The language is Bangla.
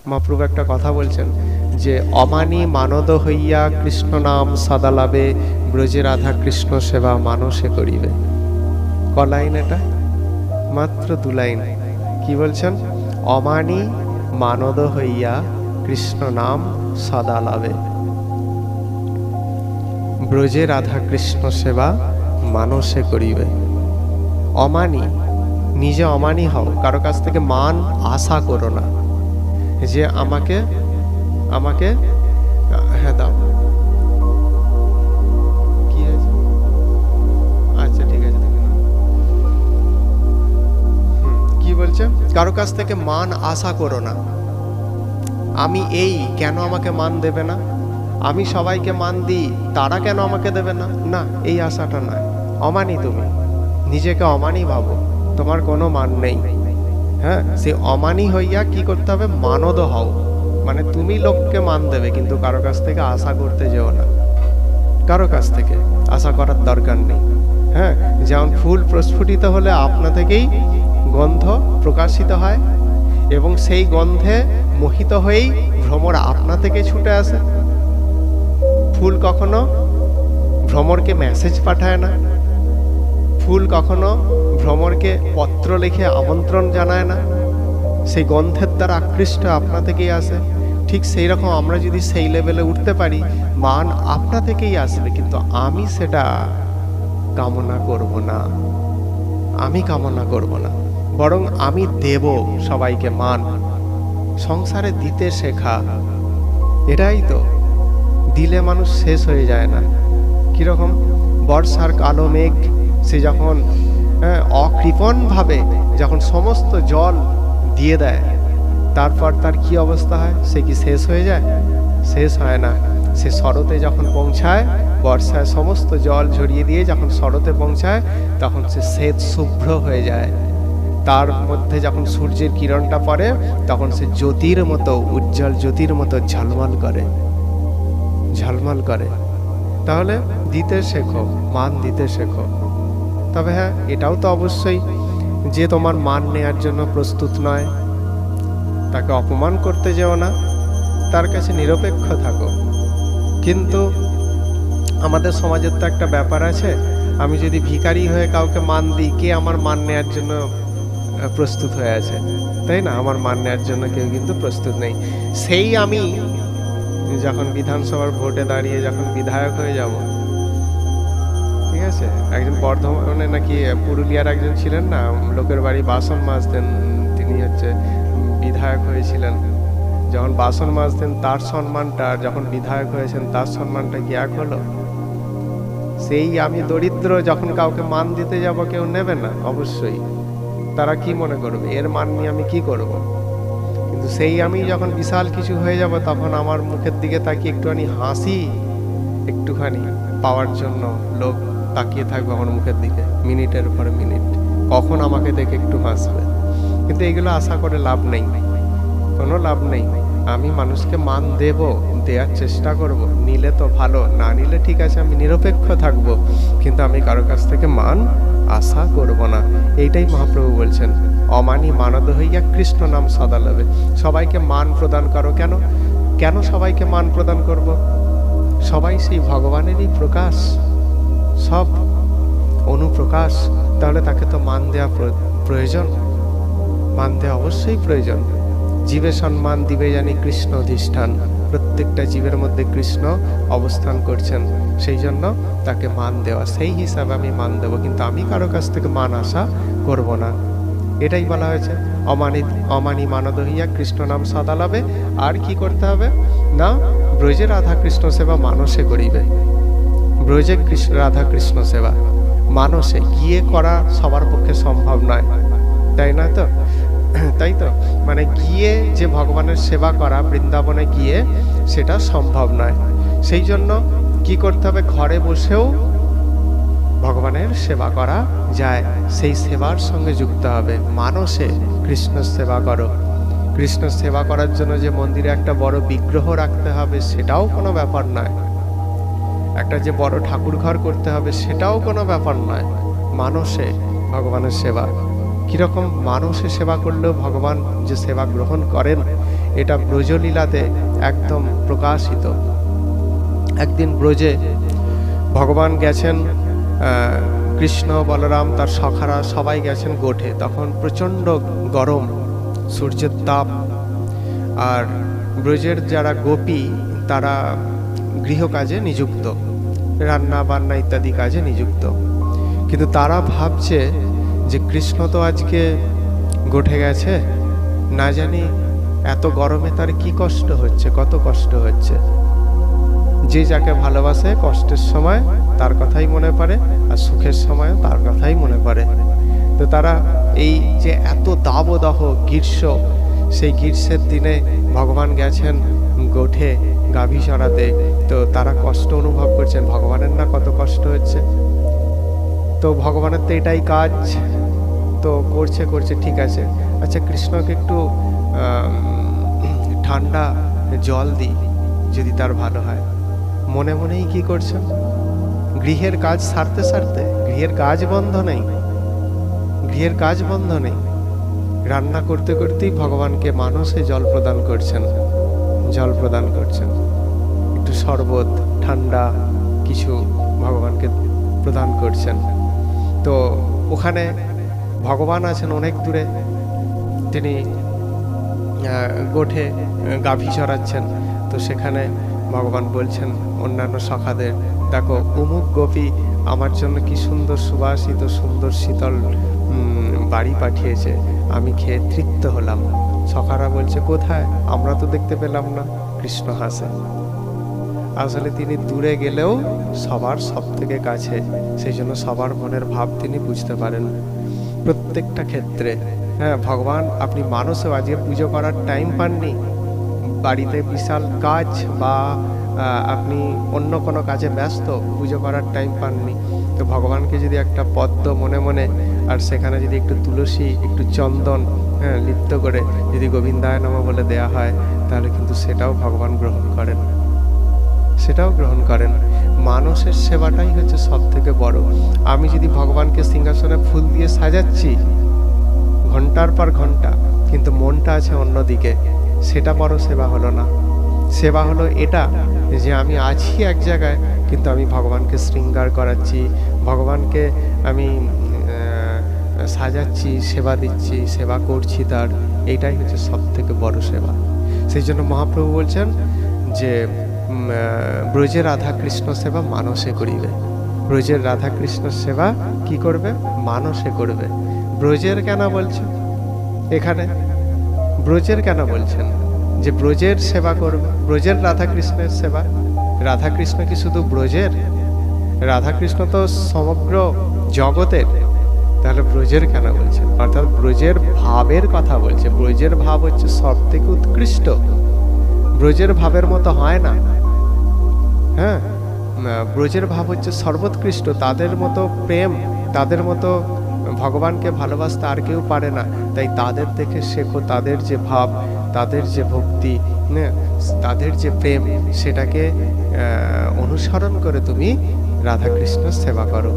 মহাপ্রভু একটা কথা বলছেন যে অমানি মানদ হইয়া কৃষ্ণ নাম সদা লাভে, ব্রজে রাধা কৃষ্ণ সেবা মানসে করিবে। ক লাইন এটা? মাত্র 2 লাইন। কি বলছেন? অমানি মানদ হইয়া কৃষ্ণ নাম সদা লাভে, ব্রজে রাধা কৃষ্ণ সেবা মানসে করিবে। অমানি, নিজে অমানি হও, কারো কাছ থেকে মান আশা করো না যে আমাকে হ্যাঁ দাও, কি আছে? আচ্ছা ঠিক আছে, কি বলছে? কারো কাছ থেকে মান আশা করো না। আমি এই, কেন আমাকে মান দেবে না? আমি সবাইকে মান দিই, তারা কেন আমাকে দেবে না? না, এই আশাটা নয়। অমানি, তুমি নিজেকে অমানি ভাবো, তোমার কোনো মান নেই। হ্যাঁ, সে অমানি হইয়া কি করতে হবে? মানদ হও, মানে তুমি লোককে মান দেবে, কিন্তু কারো কাছ থেকে আশা করতে যেও না। কারো কাছ থেকে আশা করার দরকার নেই। হ্যাঁ, যেমন ফুল প্রস্ফুটিত হলে আপনা থেকেই গন্ধ প্রকাশিত হয়, এবং সেই গন্ধে মোহিত হয়েই ভ্রমর আপনা থেকে ছুটে আসে। ফুল কখনো ভ্রমরকে মেসেজ পাঠায় না, ফুল কখনো ভ্রমরকে পত্র লিখে আমন্ত্রণ জানায় না, সেই গন্ধের দ্বারা আকৃষ্ট আপনা থেকেই আসে। ঠিক সেই রকম আমরা যদি সেই লেভেলে উঠতে পারি, মান আপনা থেকেই আসবে, কিন্তু আমি সেটা কামনা করব না। আমি কামনা করব না, বরং আমি দেব সবাইকে মান। সংসারে দিতে শেখা, এটাই তো। দিলে মানুষ শেষ হয়ে যায় না। কিরকম? বর্ষার কালো মেঘ সে যখন অকৃপণভাবে যখন সমস্ত জল দিয়ে দেয়, তারপর তার কি অবস্থা হয়? সে কি শেষ হয়ে যায়? শেষ হয় না। সে শরতে যখন পৌঁছায়, বর্ষায় সমস্ত জল ঝরিয়ে দিয়ে যখন শরতে পৌঁছায়, তখন সে শ্বেত শুভ্র হয়ে যায়। তার মধ্যে যখন সূর্যের কিরণটা পড়ে, তখন সে জ্যোতির মতো, উজ্জ্বল জ্যোতির মতো ঝলমল করে, ঝলমল করে। তাহলে দিতে শেখো, মান দিতে শেখো। তবে হ্যাঁ, এটাও তো অবশ্যই, যে তোমার মান নেয়ার জন্য প্রস্তুত নয়, তাকে অপমান করতে যেও না, তার কাছে নিরপেক্ষ থাকো। কিন্তু আমাদের সমাজের তো একটা ব্যাপার আছে, আমি যদি ভিখারি হয়ে কাউকে মান দিই, কে আমার মান নেয়ার জন্য প্রস্তুত হয়ে আছে? তাই না? আমার মান নেওয়ার জন্য কেউ কিন্তু প্রস্তুত নেই। সেই আমি যখন বিধানসভার ভোটে দাঁড়িয়ে যখন বিধায়ক হয়ে যাব, ঠিক আছে, একজন বর্ধমানে নাকি পুরুলিয়ার একজন ছিলেন না, লোকের বাড়ি বাসন মাজতেন, তিনি হচ্ছে বিধায়ক হয়েছিলেন। যখন বাসন মাজতেন তার সম্মানটা, যখন বিধায়ক হয়েছেন তার সম্মানটা কি এক হলো? সেই আমি দরিদ্র যখন কাউকে মান দিতে যাব, কেউ নেবে না অবশ্যই। তারা কি মনে করবে? এর মান নিয়ে আমি কি করব? কিন্তু সেই আমি যখন বিশাল কিছু হয়ে যাব, তখন আমার মুখের দিকে তাকিয়ে একটুখানি হাসি একটুখানি পাওয়ার জন্য লোক তাকিয়ে থাকবে আমার মুখের দিকে, মিনিটের পর মিনিট, কখন আমাকে দেখে একটু হাসবে। কিন্তু এগুলো আশা করে লাভ নেই, কোনো লাভ নেই। আমি মানুষকে মান দেব, দেওয়ার চেষ্টা করব, নিলে তো ভালো, না নিলে ঠিক আছে, আমি নিরপেক্ষ থাকব, কিন্তু আমি কারো কাছ থেকে মান আশা করব না। এইটাই মহাপ্রভু বলছেন, অমানি মানদ হইয়া কৃষ্ণ নাম সদা লাভে। সবাইকে মান প্রদান করো। কেন? কেন সবাইকে মান প্রদান করব? সবাই সেই ভগবানেরই প্রকাশ, সব অনুপ্রকাশ। তাহলে তাকে তো মান দেওয়া প্রয়োজন, মান দেওয়া অবশ্যই প্রয়োজন। জীবে সম্মান দিবে জানি কৃষ্ণ অধিষ্ঠান। প্রত্যেকটা জীবের মধ্যে কৃষ্ণ অবস্থান করছেন, সেই জন্য তাকে মান দেওয়া, সেই হিসাবে আমি মান দেব, কিন্তু আমি কারো কাছ থেকে মান আশা করব না। এটাই বলা হয়েছে, অমানি মানদ হইয়া কৃষ্ণ নাম সদা লাভে। আর কি করতে হবে না? ব্রজে রাধা কৃষ্ণ সেবা মানসে করিবে। ব্রজে রাধা কৃষ্ণ সেবা মানসে গিয়ে করা সবার পক্ষে সম্ভব নয়, তাই না? তো তাই তো, মানে গিয়ে যে ভগবানের সেবা করা, বৃন্দাবনে গিয়ে, সেটা সম্ভব নয়। সেই জন্য কি করতে হবে? ঘরে বসেও ভগবানের সেবা করা যায়, সেই সেবার সঙ্গে যুক্ত হবে। মানসে কৃষ্ণ সেবা করো। কৃষ্ণ সেবা করার জন্য যে মন্দিরে একটা বড় বিগ্রহ রাখতে হবে, সেটাও কোনো ব্যাপার নয়। একটা যে বড় ঠাকুর ঘর করতে হবে, সেটাও কোনো ব্যাপার নয়। মানসে ভগবানের সেবা। কিরকম? মানুষে সেবা করলেও ভগবান যে সেবা গ্রহণ করেন, এটা ব্রজলীলাতে একদম প্রকাশিত। একদিন ব্রজে ভগবান গেছেন, কৃষ্ণ, বলরাম, তার সখারা সবাই গেছেন গোঠে। তখন প্রচণ্ড গরম, সূর্যের তাপ। আর ব্রজের যারা গোপী তারা গৃহকাজে নিযুক্ত, রান্না বান্না ইত্যাদি কাজে নিযুক্ত। কিন্তু তারা ভাবছে যে কৃষ্ণ তো আজকে গোঠে গেছে, না জানি এত গরমে তার কি কষ্ট হচ্ছে, কত কষ্ট হচ্ছে। যে যাকে ভালোবাসে কষ্টের সময় তার কথাই মনে পড়ে, আর সুখের সময় তার কথাই মনে পড়ে। তো তারা এই যে এত দাবদাহ গ্রীষ্ম, সেই গ্রীষ্মের দিনে ভগবান গেছেন গোঠে গাভী চড়াতে, তো তারা কষ্ট অনুভব করছেন। ভগবানের না কত কষ্ট হচ্ছে। তো ভগবানের তো এটাই কাজ, তো করছে করছে ঠিক আছে, আচ্ছা কৃষ্ণকে একটু ঠান্ডা জল দিই, যদি তার ভালো হয়। মনে মনেই কি করছেন, গৃহের কাজ সারতে সারতে, গৃহের কাজ বন্ধ নেই, গৃহের কাজ বন্ধ নেই, রান্না করতে করতেই ভগবানকে মানসে জল প্রদান করছেন, জল প্রদান করছেন। একটু শরবত ঠান্ডা কিছু ভগবানকে প্রদান করছেন। তো ওখানে ভগবান আছেন অনেক দূরে, তিনি গোঠে গাভী চড়াচ্ছেন। তো সেখানে ভগবান বলছেন অন্যান্য সখাদের, দেখো অমুক গোপী আমার জন্য কি সুন্দর সুবাসিত সুন্দর শীতল বাড়ি পাঠিয়েছে, আমি খেয়ে তৃপ্ত হলাম। সখারা বলছে কোথায়, আমরা তো দেখতে পেলাম না। কৃষ্ণ হাসে, আসলে তিনি দূরে গেলেও সবার সব থেকে কাছে, সেই জন্য সবার মনের ভাব তিনি বুঝতে পারেন প্রত্যেকটা ক্ষেত্রে। হ্যাঁ, ভগবান আপনি মানুষও আজকে পুজো করার টাইম পাননি, বাড়িতে বিশাল কাজ বা আপনি অন্য কোনো কাজে ব্যস্ত, পুজো করার টাইম পাননি। তো ভগবানকে যদি একটা পদ্ম মনে মনে, আর সেখানে যদি একটু তুলসী একটু চন্দন লিপ্ত করে যদি গোবিন্দায় নমঃ বলে দেয়া হয়, তাহলে কিন্তু সেটাও ভগবান গ্রহণ করেন, সেটাও গ্রহণ করেন। মানুষের সেবাটাই হচ্ছে সব থেকে বড়। আমি যদি ভগবানকে সিংহাসনে ফুল দিয়ে সাজাচ্ছি ঘন্টার পর ঘন্টা, কিন্তু মনটা আছে অন্যদিকে, সেটা বড় সেবা হলো না। সেবা হলো এটা যে আমি আছি এক জায়গায়, কিন্তু আমি ভগবানকে শৃঙ্গার করাচ্ছি, ভগবানকে আমি সাজাচ্ছি, সেবা দিচ্ছি, সেবা করছি তার, এইটাই হচ্ছে সব থেকে বড় সেবা। সেই জন্য মহাপ্রভু বলছেন যে ব্রজে রাধা কৃষ্ণ সেবা মানসে করিবে। ব্রজের রাধা কৃষ্ণ সেবা কি করবে, মানসে করবে। ব্রজের কেন বলছেন এখানে, ব্রজের কেন বলছেন যে ব্রজের সেবা করবে, ব্রজের রাধা কৃষ্ণের সেবা। রাধা কৃষ্ণ কি শুধু ব্রজের, রাধা কৃষ্ণ তো সমগ্র জগতের, তাহলে ব্রজের কেন বলছেন? অর্থাৎ ব্রজের ভাবের কথা বলছে। ব্রজের ভাব হচ্ছে সব থেকে উৎকৃষ্ট, ব্রজের ভাবের মতো হয় না। হ্যাঁ, ব্রজের ভাব হচ্ছে সর্বোৎকৃষ্ট, তাদের মতো প্রেম, তাদের মতো ভগবানকে ভালোবাসতে আর কেউ পারে না। তাই তাদের দেখে শেখো, তাদের যে ভাব, তাদের যে ভক্তি, তাদের যে প্রেম, সেটাকে অনুসরণ করে তুমি রাধাকৃষ্ণ সেবা করো।